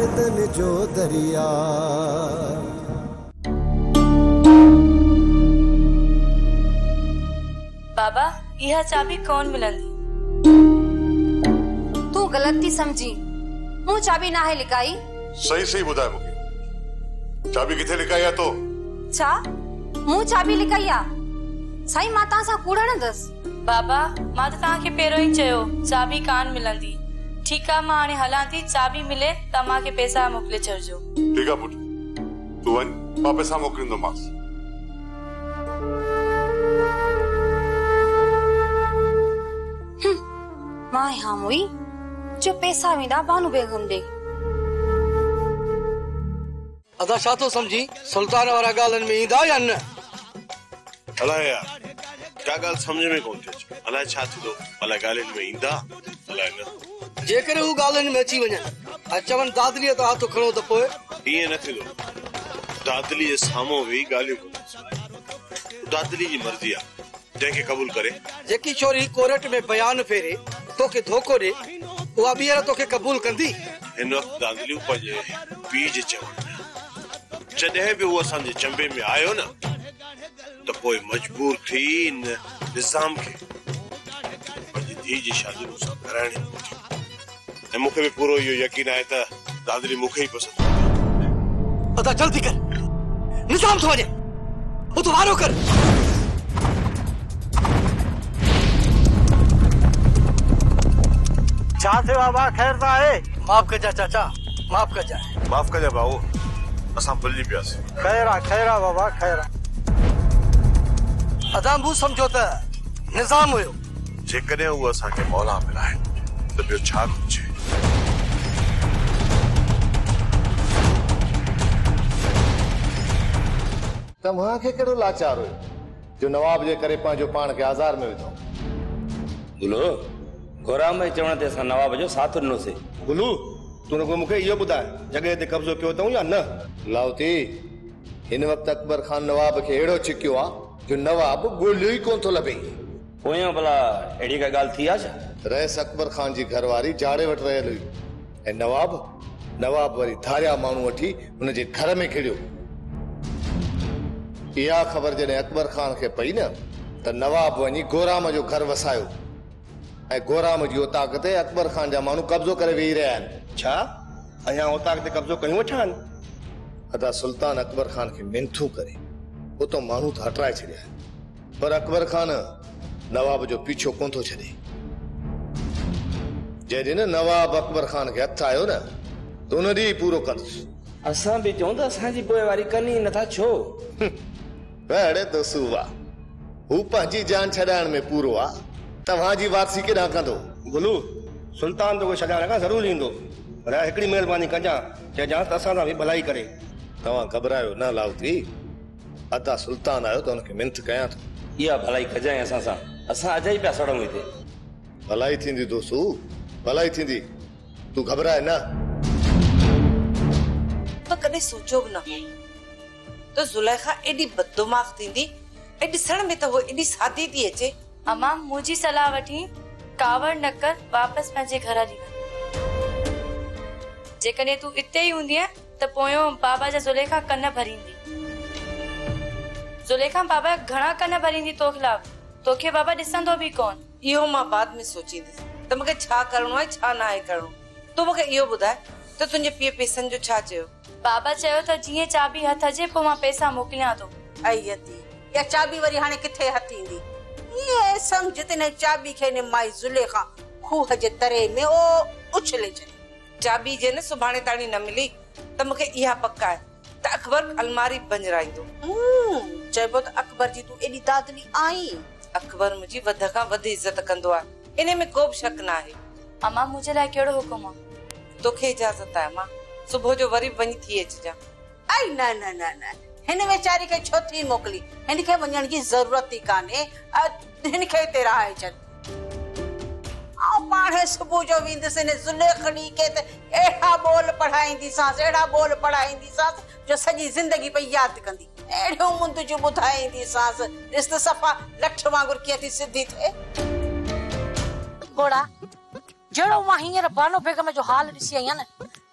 गर्दन जो दरिया। बाबा यह चाबी कौन मिलंदी? तू गलत थी समझी, हूँ चाबी ना है लिकाई। सही सही बुधाए मुखे, चाबी किथे लिकाई है तो? छा हूँ चाबी लिकाई आ? साईं माता सा कूड़ा न दस। बाबा मां तो ताके पेरो ही चयो चाबी कान मिलंदी। ठीक है मां हाने हलां थी, चाबी मिले त मां के पैसा मोकले छड़जो। ठीक है पुट, तू वन मां पैसा मोकलिंदो मास। मां यहाँ हुई जो पैसा वेंदा बानू बेगम दे। अदा छा तो समझी सुल्तान वारा गालन में ईंदा या न? अलाए यार क्या गाल समझ में कोन थी। अलाए छा थी तो अलाए गालन में ईंदा अलाए न। जेकर वो गालन में अची वने अचवन दादली ता हाथ खणो त पोए ये न थी। दादली जे सामो वी गालियो दादली जी मर्जी आ, जंहिंखे कबूल करे। जेकी छोरी कोर्ट में बयान फेरे तोखे धोखो दे उहा ॿीहर तोखे कबूल कंदी? हिन वक्त दादलियूं पंहिंजे पीउ जे चवण जॾहिं बि उहो असांजे चंबे में आयो न त पोइ मजबूर थी निज़ाम खे पंहिंजी धीउ जी शादी मूंसां कराइणी पवंदी। ऐं मूंखे बि पूरो इहो यकीन आहे त दादली मूंखे ई पसंदि कंदी। अदा जल्दी कर, निज़ाम थो वञे, उतो वारो कर। छा थियो बाबा? खैर त आहे? माफ कजा चाचा, माफ कजा। माफ़ कजां भाऊ, असां भुलिजी पियासीं। खैर आ बाबा, खैर आ। अदा मूं समझो त निज़ाम हुयो। जेकॾहिं उहो असांखे मौला मिलाए त ॿियो छा घुरिजे। तव्हां खे कहिड़ो लाचार हुयो जो नवाब जे करे पंहिंजो पाण खे आज़ार में विधो? गुलू गोराम भाई चवण ते असां नवाब जो साथ ॾिनोसीं। गुलू तू रुगो मूंखे इहो ॿुधाए जॻह ते कब्ज़ो कयो अथऊं या न? लाउती हिन वक़्तु अकबर खान नवाब खे अहिड़ो छिकियो आहे जो नवाब ॻोल्हियो ई कोन थो लभे। पोयां भला अहिड़ी का ॻाल्हि थी आहे छा? रहिस अकबर खान जी घरवारी जाड़े वटि रहियल हुई ऐं नवाब वरी धारिया माण्हू वठी हुनजे घर में खिड़ियो। इहा ख़बर जॾहिं अकबर खान खे पई न त नवाब वञी गोराम जो घर वसायो ऐं गोराम जी ओताक ते अकबर खान जा माण्हू कब्ज़ो करे वेही रहिया आहिनि। छा अञा ओताक ते कब्ज़ो कयूं वेठा आहिनि? अदा सुल्तान अकबर खान खे मिनथू करे उतो माण्हू त हटाए छॾिया आहिनि, पर अकबर खान नवाब जो पीछो कोन थो छॾे। जॾहिं न नवाब अकबर खान खे हथ आयो न त उन ॾींहुं पूरो कंदुसि। असां बि चऊं त असांजी पोइवारी कनी नथा छो? अड़े दोस्तू वाह, हू पंहिंजी जान छॾाइण में पूरो आहे, तव्हांजी वापसी केॾांहुं कंदो? गुलू सुल्तान तो छॾाइण खां ज़रूरु ईंदो, पर हिकिड़ी महिरबानी कजां चइजांसि त असां सां बि भलाई करे। तव्हां घबरायो न लाउती, अदा सुल्तान आयो त हुनखे मिनथ कयां थो। इहा भलाई कजांइ असां सां, असां अॼु ई पिया सड़ूं हिते। भलाई थींदी दोस्तू, भलाई थींदी, तू घबराए न। तो कॾहिं सोचो बि न तो ज़ुलेखा एॾी बददिमाग़ थींदी ऐं ॾिसण में त वो एॾी सादी थी अचे। अम्मा मुझी सलाह वठी कावड़ न कर, वापस पंहिंजे घर हली वञ। जेकॾहिं तू इते ई हूंदी त पोयों बाबा जा ज़ुलेखा कन भरींदी। ज़ुलेखा बाबा घणा कन भरींदी तो खिलाफ, तोखे बाबा ॾिसंदो बि कोन। इहो मां बाद में सोचींदसि त मूंखे छा करणो आहे छा न आहे करणो। तू मूंखे इहो ॿुधाए त तुंहिंजे पीउ पैसनि जो छा चयो? बाबा चयो त जीअं चाबी हथ अचे पोइ मां पैसा मोकिलियां थो। अयती या चाबी वरी हाणे किथे हथ ईंदी? ये समझ त ने चाबी खे ने माई ज़ुलेखा खूह जे तरे में ओ उछले छॾी। चाबी जे न सुभाणे ताणी न मिली त मूंखे इहा पक आहे त अकबर अलमारी बंजराईंदो। चइबो त अकबर जी तू एॾी दादली आई। अकबर मुंहिंजी वध खां वध इज़त कंदो आहे, इन में को बि शक न आहे। अम्मा मुंहिंजे लाइ कहिड़ो हुकुम आहे? तोखे इजाज़त आहे मां, सुबुह जो वरी वञी थी अचिजां। आई न न न न, हिन वेचारी खे छो थी मोकिली? हिन खे वञण जी ज़रूरत ई कान्हे, हिन खे हिते रहाए छॾ। आउं पाणे सुबुह जो वेंदसि हिन ज़ुलेखड़ी खे त अहिड़ा ॿोल पढ़ाईंदीसांसि जो सॼी ज़िंदगी पई यादि कंदी। अहिड़ियूं मुंद जूं ॿुधाईंदीसांसि, ॾिस त सफ़ा लठ वांगुरु कीअं थी सिधी थिए। घोड़ा जहिड़ो मां हींअर बानो बेगम जो हाल ॾिसी आई आहियां न,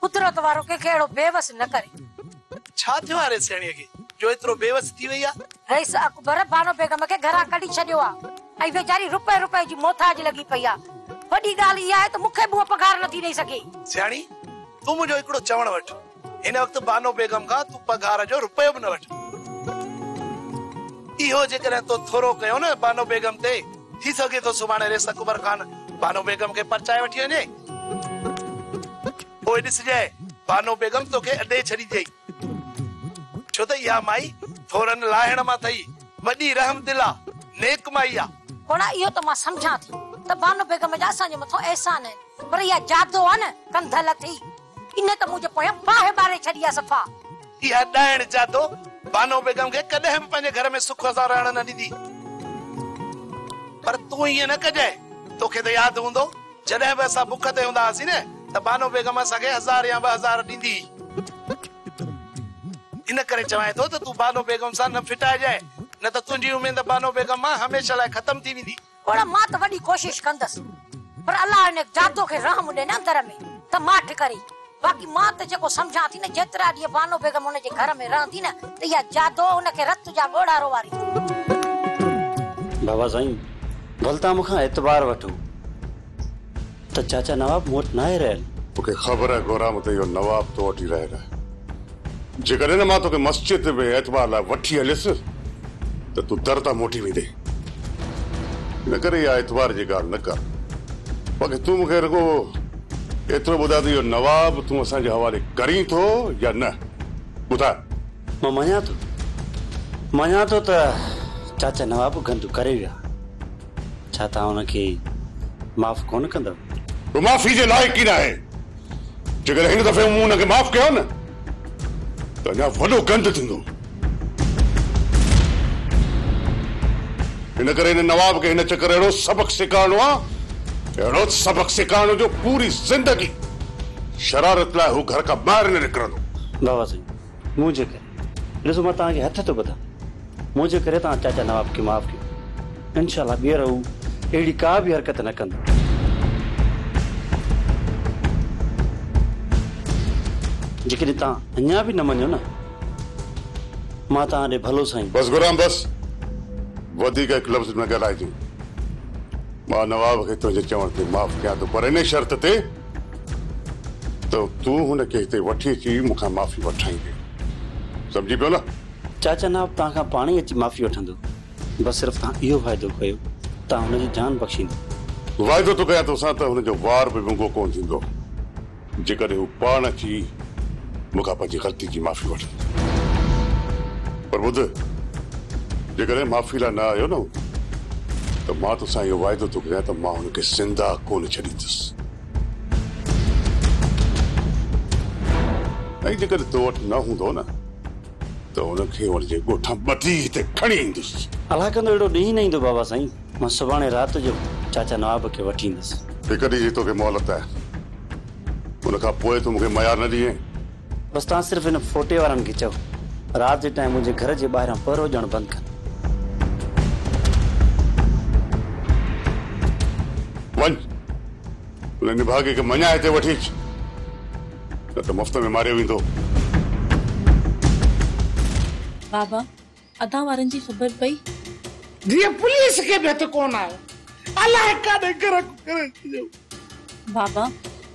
कुदरत वारो के केड़ो बेवस न करे। छा थियो आहे सेणीअ खे जो एतिरो बेवस थी वई आहे? रईस अकबर बानो बेगम खे घरां कढी छॾियो आहे ऐं वेचारी रुपए रुपए जी मोथाज लगी पई आहे। वॾी ॻाल्हि इहा आहे त मूंखे बि उहा पघार नथी ॾेई सघे। सियाणी तूं मुंहिंजो हिकिड़ो चवण वठ, हिन वक़्तु बानो बेगम खां तूं पघार जो रुपयो बि न वठ। इहो जेकॾहिं तो थोरो कयो न बानो बेगम ते, थी सघे थो सुभाणे रेस अकबर खान बानो बेगम खे परचाए वठी वञे। पोइ ॾिसजांइ बानो बेगम तोखे अॾे छॾी ॾेई, छो त इहा माई थोरनि लाहिण मां थई, वॾी रहम दिल आहे, नेक माई आहे। कोना इहो त मां सम्झां थी त बानो बेगम जा असांजे मथां एहसान आहिनि, पर इहा जादो आहे न कंधल थी, इन त मुंहिंजे पोयां बाहि बारे छॾी आहे सफ़ा। इहा ॾाइण जादो बानो बेगम खे कॾहिं बि पंहिंजे घर में सुख सां रहण न ॾींदी। पर तूं ईअं न कजांइ, तोखे त यादि हूंदो जॾहिं बि असां बुख ते हूंदा हुआसीं न त बानो बेगम असांखे 1000 या 2000 ॾींदी। इन करे चवां थो त तूं बानो बेगम सां न फिटाइजांइ, न त तुंहिंजी उमेद बानो बेगम मां हमेशह लाइ ख़तम थी वेंदी। कोना मां त वॾी कोशिश कंदसि, पर अल्लाह इन जादो खे रहम ॾे न अंदर में त माठ करे। बाक़ी मां त जेको सम्झां थी न, जेतिरा ॾींहं बानो बेगम हुनजे घर में रहंदी न त इहा जादो हुनखे रत जा ॻोड़ारो वारी। बाबा साईं भल तव्हां मूंखां एतबार वठो त चाचा नवाब मूं वटि न आहे रहियल। मूंखे ख़बर आहे गोराम त इहो नवाब तो वटि रहियल आहे। जेकॾहिं न मां तोखे मस्जिद में एतबार लाइ वठी हलियसि त तूं दर तां मोटी वेंदे। इन करे इहा एतबार जी ॻाल्हि न कर। बाक़ी तूं मूंखे रुगो एतिरो ॿुधाए त इहो नवाब तूं असांजे हवाले करीं थो या न, ॿुधाए। मां मञां थो त चाचा नवाब गंदु करे विया। छा तव्हां हुनखे माफ़ कोन कंदव? तूं माफ़ी जे लाइक़ ई न आहे। जेकॾहिं हिन दफ़े मूं हुनखे माफ़ कयो न त अञा वॾो गंद थींदो। इन करे हिन नवाब खे हिन चकर अहिड़ो सबक सेखारणो आहे, अहिड़ो सबक सेखारणो जो पूरी जिंदगी शरारत लाइ हू घर खां ॿाहिरि न निकिरंदो। बाबा साईं मुंहिंजे करे ॾिसो, मां तव्हांखे हथ थो ॿुधां, मुंहिंजे करे तव्हां चाचा नवाब खे माफ़ कयो। इंशाल्लाह ॿीहर हू अहिड़ी का बि हरकत न कंदो। जेकॾहिं तव्हां अञा बि न मञो न, मां तव्हां ॾे भलो साईं। बस गुराम बस, वधीक हिकु लफ़्ज़ न ॻाल्हाइजे। मां नवाब खे तुंहिंजे चवण ते माफ़ कयां थो, पर इन शर्त ते त तूं हुनखे हिते वठी अची मूंखां माफ़ी वठाईंदे। सम्झी पियो न? चाचा नवाब तव्हां खां पाण ई अची माफ़ी वठंदो, बसि सिर्फ़ु तव्हां इहो फ़ाइदो कयो तव्हां हुनजी जान बख़्शींदो। वाइदो थो कयां तोसां त हुनजो वार बि विंगो कोन थींदो जेकॾहिं हू पाण अची मूंखां पंहिंजी ग़लती जी माफ़ी वठंदो। पर ॿुध, जेकॾहिं माफ़ी लाइ न आयो न त मां तोसां इहो वाइदो थो कयां त मां हुनखे ज़िंदा कोन छॾींदुसि। ऐं जेकॾहिं तो वटि न हूंदो न त हुनखे हुनजे ॻोठां ॿधी हिते खणी ईंदुसि। अलाह कंदो अहिड़ो ॾींहुं न ईंदो बाबा साईं, मां सुभाणे राति जो चाचा नवाब खे वठी ईंदुसि। हिकु ॾींहुं जी तोखे मोहलत आहे, हुनखां पोइ तूं मूंखे मयार न ॾिए। बसि तव्हां सिर्फ़ु हिन फोटे वारनि खे चओ राति जे टाइम मुंहिंजे घर जे ॿाहिरां पहरो ॾियणु बंदि कनि। वञ हुन निभागे खे मञा हिते वठी अच, न त मुफ़्त में मारियो वेंदो। बाबा अदा वारनि जी ख़बर पई? जीअं पुलिस खे बि हथ कोन आहे, अलाए काॾे करे। बाबा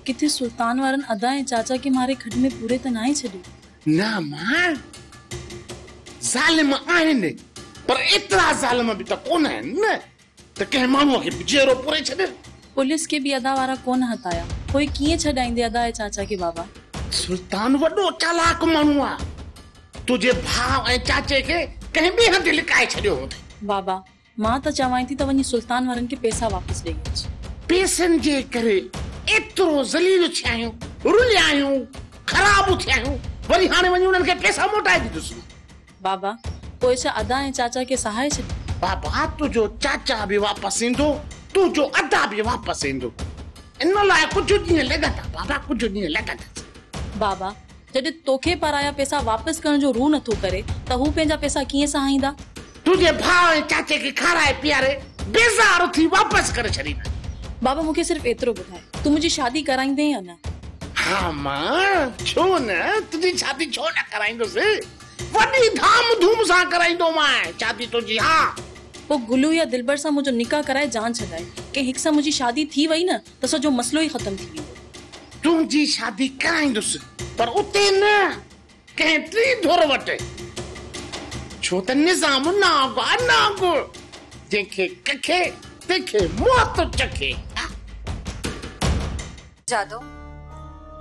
किथे सुल्तान वारनि अदा ऐं चाचा के मारे खड में पूरे त नाहे छॾियो? न मां ज़ालिम आहिनि, पर एतिरा ज़ालिम बि त कोन आहिनि न त कंहिं माण्हूअ खे जेरो पूरे छॾे। पुलिस के भी अदा वारा कोन हथाया, कोई कीअं छॾाईंदे अदा ऐं चाचा के? बाबा सुल्तान वॾो चालाक माण्हू आहे, तुझे भाउ ऐं चाचे खे कंहिं ॿिए हंधि लिकाए छॾियो हूंदे। बाबा मां त चवां थी त वञी सुल्तान वारनि खे पैसा वापसि ॾेई अच। पैसनि जे करे एतिरो ज़लील थिया आहियूं, रुलिया आहियूं, ख़राब थिया आहियूं, वरी हाणे वञी उन्हनि खे पैसा मोटाए ॾींदुसि। बाबा पोइ छा अदा ऐं चाचा खे सहाए छॾ? बाबा तुंहिंजो चाचा बि वापसि ईंदो, तुंहिंजो अदा बि वापसि ईंदो। इन लाइ कुझु ॾींहं लॻंदा बाबा, कुझु ॾींहं लॻंदा। बाबा जॾहिं तोखे पराया पैसा वापसि करण जो रूह नथो करे त हू पंहिंजा पैसा कीअं सहाईंदा? तुझे भाउ ऐं चाचे खे खाराए पीआरे बेज़ार थी वापसि करे छॾींदा। बाबा मूंखे सिर्फ़ु एतिरो ॿुधाए, तूं मुंहिंजी शादी कराईंदे या न? हाँ मां, छो न तुझी शादी छो न कराईंदुसि? वॾी धाम धूम सां कराईंदो मां शादी तुझी। हाँ वो गुलू या दिलबर सां मुझो निकाह कराए जान छॾाए के हिक सां मुझी शादी थी वई न त सॼो मसलो ही खत्म थी वेंदो। तुझी शादी कराईंदुसि पर उते न कंहिं टी धुर वटि, छो त निज़ाम नागो जंहिंखे कखे तंहिंखे मौत चखे। जादो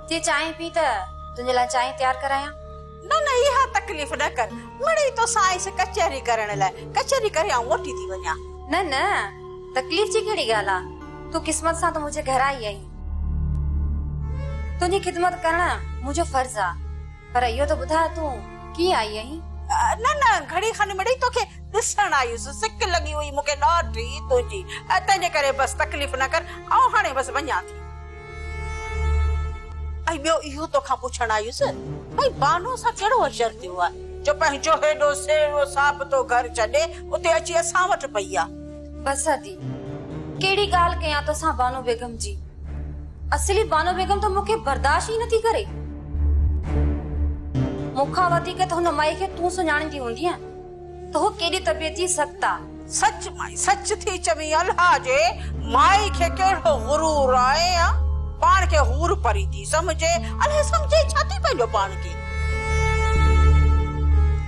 जे चाय पी त तुझे लाइ चाय तैयार कराया? न न इहा तकलीफ़ न कर, मिड़ी तो साइंस कचहरी करण लाइ कचहरी करे आऊं मोटी थी वञा। न न तकलीफ़ जी कहिड़ी ॻाल्हि आहे? तूं क़िस्मत सां तो मुझे घर आई आई, तुझी खिदमत करण मुझो फर्ज आ, पर इहो तो बुधा तू की आई आई? न न घड़ी खन मिड़ी तोखे ॾिसण आयुसि, सिक लगी हुई मूंखे ॾाढी तुंहिंजी, तंहिंजे करे बस तकलीफ़ न कर, ऐं हाणे बस वञा थी। ऐं ॿियो इहो तोखां पुछण आयुसि भई बानो सां कहिड़ो अशर थियो आहे जो पंहिंजो हेॾो सेड़ो साप तो घर छॾे उते अची असां वटि पई आहे? बस दी कहिड़ी ॻाल्हि कयां तोसां बानो बेगम जी, असली बानो बेगम तो मूंखे बर्दाश्त ई नथी करे। मूंखां वधीक त हुन माई खे तूं सुञाणींदी हूंदी आहे त हो केॾी तबियत जी सख़्त आहे। सच माई सच थी चवी, अल्लाह जे माई खे कहिड़ो गुरूर आहे, पाण खे हूर परी थी समझे, अल्लाह समझे छा थी पंहिंजो पाण खे।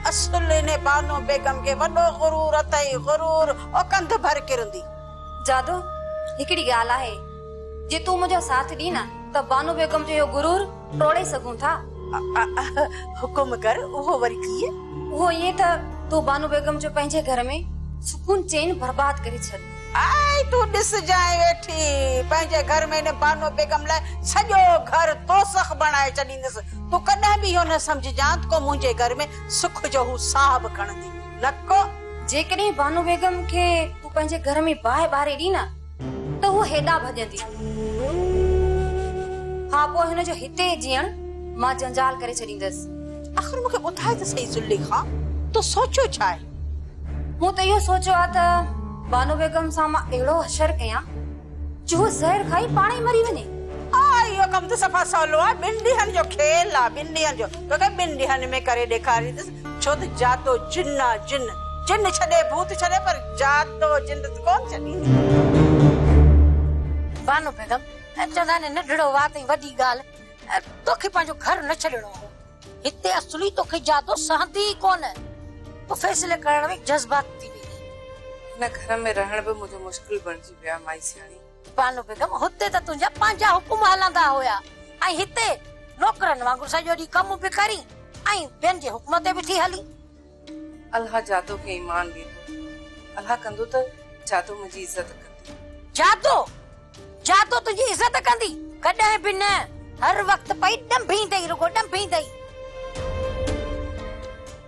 असुल ने बानो बेगम के वॾो गुरूर अथई, गुरूर ओ कंध भर किरंदी। जादो हिकिड़ी ॻाल्हि आहे, जे तूं मुंहिंजो साथ ॾी न त बानो बेगम जो इहो गुरूर टोड़े सघूं था। हुकुम कर, उहो वरी कीअं? उहो ईअं त तूं बानो बेगम जो पंहिंजे घर में सुकून चैन बर्बाद करे छॾ। आई तू ॾिस जाए वेठी पंहिंजे घर में ने बानो बेगम लाइ सॼो घर तोसख बणाए छॾींदसि। तू कॾहिं बि इहो न सम्झजां को मुंहिंजे घर में सुख जो हू साह बि खणंदी न को। जेकॾहिं बानो बेगम खे तूं पंहिंजे घर में बाहि ॿारे ॾी न त हू हेॾा भॼंदी। हा पोइ हिन जो हिते जीअण मां जंजाल करे छॾींदसि। आख़िर मूंखे ॿुधाए त सही ज़ुलेखा, तूं सोचियो छा आहे? मूं त इहो सोचियो आहे त बानो बेगम सां मां अहिड़ो हशर कयां जो ज़हर खाई पाण ई मरी वञे। इहो कमु त सफ़ा सवलो आहे, ॿिनि ॾींहंनि जो खेल आहे, ॿिनि ॾींहंनि जो तोखे ॿिनि ॾींहंनि में करे ॾेखारींदसि। छो त जातो जिन आहे, जिन जिन छॾे भूत छॾे पर जातो जिन कोन छॾींदी। बानो बेगम चवंदा आहिनि नंढड़ो वात ऐं वॾी ॻाल्हि, तोखे पंहिंजो घर न छॾिणो हो। हिते असली तोखे जादो सहंदी कोन, तो फैसले करण में जज़्बात थी वई। न घर में रहण भी मुझे मुश्किल बणजी विया माई सियाणी। बानो बेगम हुते त तुंहिंजा पंहिंजा हुकुम हलंदा हुया ऐं हिते नौकरनि वांगुरु सॼो ॾींहुं कमु बि करी ऐं ॿियनि जे हुकुम ते बि थी हली। अल्लाह जादो खे ईमान ॾींदो, अल्लाह कंदो त जादो मुंहिंजी इज़त कंदी। जादो जादो तुंहिंजी इज़त कंदी कॾहिं बि न, हर वक्त पई ॾंभींदई, रुगो ॾंभींदई।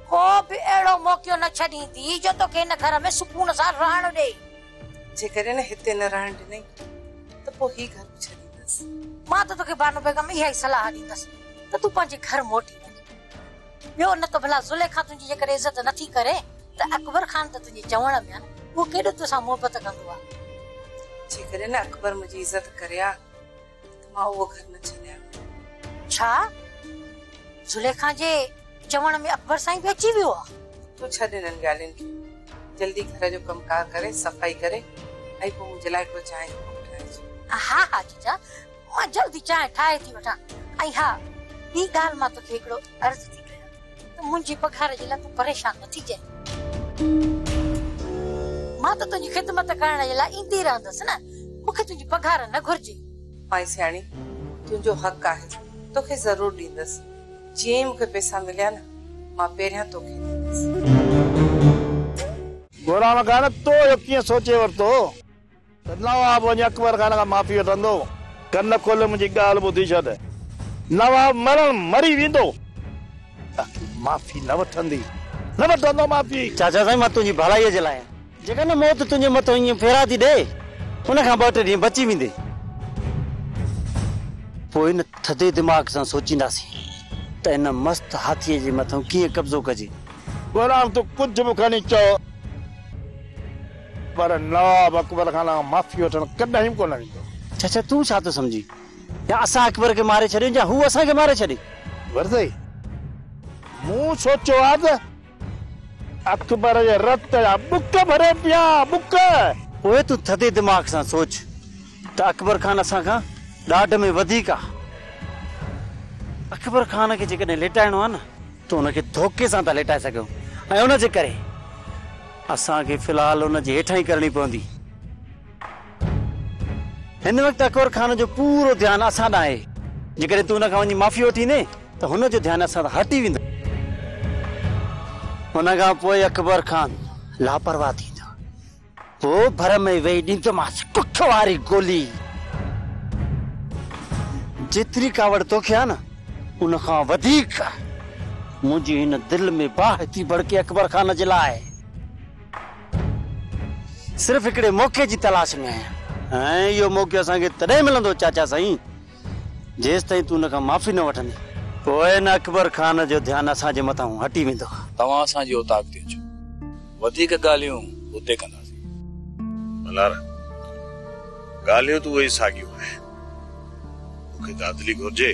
को बि अहिड़ो मौक़ो न छॾींदी जो तोखे हिन घर में सुकून सां रहण ॾे। जेकॾहिं न हिते न रहण ॾिनई त पोइ ही घर बि छॾींदसि। मां त तोखे बानो बेगम इहा ई सलाह ॾींदसि त तूं पंहिंजे घर मोटी वञ। ॿियो न त भला ज़ुलेखा तुंहिंजी जेकॾहिं इज़त नथी करे त अकबर खान त तुंहिंजे चवण में आहे, उहो केॾो तोसां मोहबत कंदो आहे। जेकॾहिं न अकबर मुंहिंजी इज़त करे आ त मां उहो घर न छॾियां। छा ज़ुलेखा जे चवण में अकबर साईं बि अची वियो आहे? तूं छॾ हिननि ॻाल्हियुनि खे, जल्दी घर जो कमकार करे सफ़ाई करे ऐं पोइ मुंहिंजे लाइ हिकिड़ो चांहि जो कप ठाहिजो। हा हा जीजा, मां जल्दी चांहि ठाहे थी वठां। ऐं हा ॿी ॻाल्हि मां तोखे हिकिड़ो अर्ज़ु थी कयां त मुंहिंजी पघार जे लाइ तूं परेशान न थी जाए। मां त तुंहिंजी ख़िदमत करण जे लाइ ईंदी रहंदसि न, मूंखे तुंहिंजी पघार न घुर्जे। माई सियाणी तुंहिंजो हक़ आहे, तोखे ज़रूर ॾींदसि। जीअं मूंखे पैसा मिलिया न मां पहिरियां तोखे गोरा मकान तो कीअं सोचे वरितो त नवाब वञी अकबर खान खां माफ़ी वठंदो? कन खोले मुंहिंजी ॻाल्हि ॿुधी छॾ, नवाब मरी वेंदो, माफ़ी न वठंदी, न वठंदो माफ़ी। चाचा साईं मां तुंहिंजी भलाईअ जे लाइ, जेका न मौत तुंहिंजे मथां ईअं फेरा थी ॾे उन खां 2-3 ॾींहं बची वेंदे, पोइ इन थधे दिमाग़ सां सोचींदासीं त इन मस्त हाथीअ जे मथां कीअं कब्ज़ो कजे। गोराम तूं कुझु बि खणी चओ पर नवाब अकबर खान माफ़ी वठण कॾहिं कोन वेंदो। चाचा तूं छा थो सम्झी? या असां अकबर के मारे छॾियूं या हू असांखे मारे छॾे? वरदई मूं सोचियो आहे त अकबर जे रत जा बुक भरे पिया बुक। ओए तू थदे दिमाग़ सां सोच त अकबर खान असां खां ॾाढ में वधीक आहे। अकबर खान खे जेकॾहिं लेटाइणो आहे न त हुनखे धोखे सां था लेटाए सघूं ऐं हुनजे करे असांखे फ़िलहाल हुनजे हेठां ई करणी पवंदी। हिन वक़्तु अकबर खान जो पूरो ध्यानु असां ॾांहुं आहे। जेकॾहिं तूं हुन खां वञी माफ़ी वठींदे त हुनजो ध्यानु असां तां हटी वेंदो। हुन खां पोइ अकबर खान लापरवाह थींदो। पोइ भर में वेही ॾींदोमांसि कुख वारी गोली। जेतिरी कावड़ तोखे आहे न उन खां वधीक मुंहिंजी हिन दिलि में बाहि थी भड़के अकबर खान जे लाइ। सिर्फ़ हिकिड़े मौक़े जी तलाश में आहियां ऐं इहो मौक़ो असांखे तॾहिं मिलंदो चाचा साईं जेसि ताईं तूं हुन खां माफ़ी न वठंदी। पोइ न अकबर खान जो ध्यानु असांजे मथां हटी वेंदो। तव्हां असांजी औताक ते अचो, वधीक ॻाल्हियूं हुते कंदासीं। मल्हार ॻाल्हियूं तूं उहे साॻियूं आहिनि। मूंखे दादली घुर्जे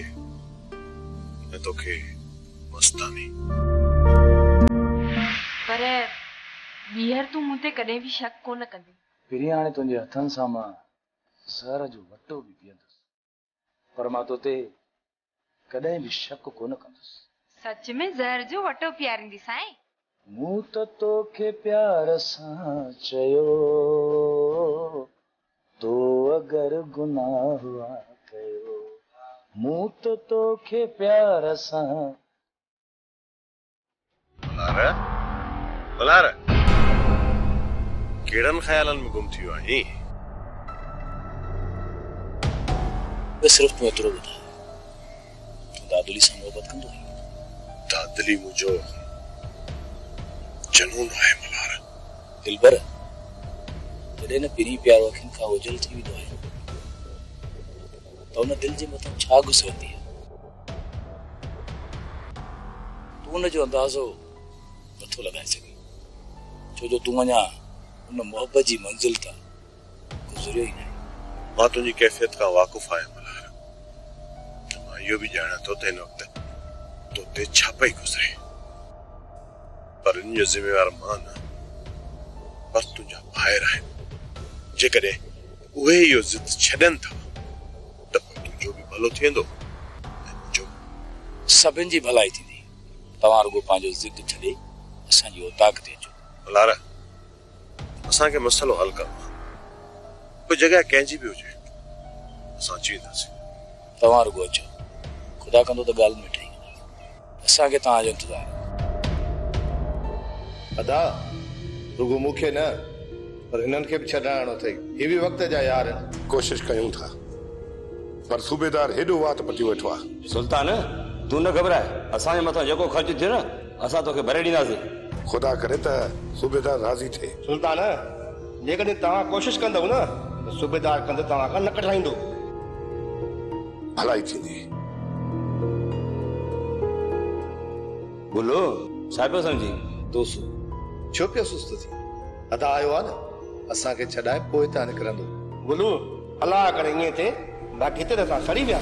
न तोखे मस्तानी। पर ॿीहर तूं मूं ते कॾहिं बि शक कोन कंदी। पहिरीं हाणे तुंहिंजे हथनि सां मां ज़हर जो वटो बि पीअंदुसि पर मां तो ते कॾहिं बि शक कोन कंदुसि। सच में ज़हर जो वटो पीआरींदी साईं? मूं त तोखे प्यार सां चयो तो अगरि गुनाह हुआ कयो। मूं त तोखे प्यार सां। मल्हार कहिड़नि ख़्यालनि में गुम थियो आहीं? सिर्फ़ तूं एतिरो ॿुधाए तूं दादली सां मोहबत कंदो आहीं? दादली मुंहिंजो जनून आहे मल्हार। दिलबर जॾहिं न पहिरीं प्यारो अखियुनि खां ओझल थी वेंदो आहे त हुन दिलि जे मथां छा गुज़रंदी आहे तूं हुनजो अंदाज़ो नथो लॻाए सघीं छो जो तूं अञा हुन मोहबत जी मंज़िल तां गुज़रियो ई न। मां तुंहिंजी कैफ़ियत खां वाक़ुफ़ आहियां मल्हार। मां इहो बि ॼाणां थो त हिन वक़्तु तो ते छा पई गुज़रे पर इन जो ज़िम्मेवार मां न बस तुंहिंजा ॿाहिर आहिनि। जेकॾहिं उहे इहो ज़िद छॾनि था त तुंहिंजो बि भलो थींदो ऐं मुंहिंजो। सभिनि जी भलाई थींदी। तव्हां रुगो पंहिंजो ज़िद छॾे असांजी औताक ते अचो। मल्हार असांखे मसइलो हल करणो आहे। कोई जॻह कंहिंजी बि हुजे असां अची वेंदासीं। तव्हां रुगो अचो ख़ुदा कंदो त ॻाल्हि में ठही असांखे तव्हांजो इंतज़ारु। अदा रुगो मूंखे न पर हिननि खे बि छॾाइणो अथई। हे बि वक़्त जा यार आहिनि। कोशिश कयूं था पर सूबेदार हेॾो वात पती वेठो आहे। सुल्तान तूं न घबराए असांजे मथां जेको ख़र्च थिए न असां तोखे भरे ॾींदासीं। ख़ुदा करे त सूबेदार राज़ी थिए। सुल्तान जेकॾहिं तव्हां कोशिशि कंदव न त सूबेदार कंदो तव्हां खां न कढाईंदो। भलाई थींदी। बोलो छा पियो सम्झी तूं छो पियो सुस्त थी? अदा आयो आहे न असांखे छॾाए पोइ था निकिरंदो। गुलू अलाह करे ईअं थिए बाक़ी हिते त असां सड़ी विया।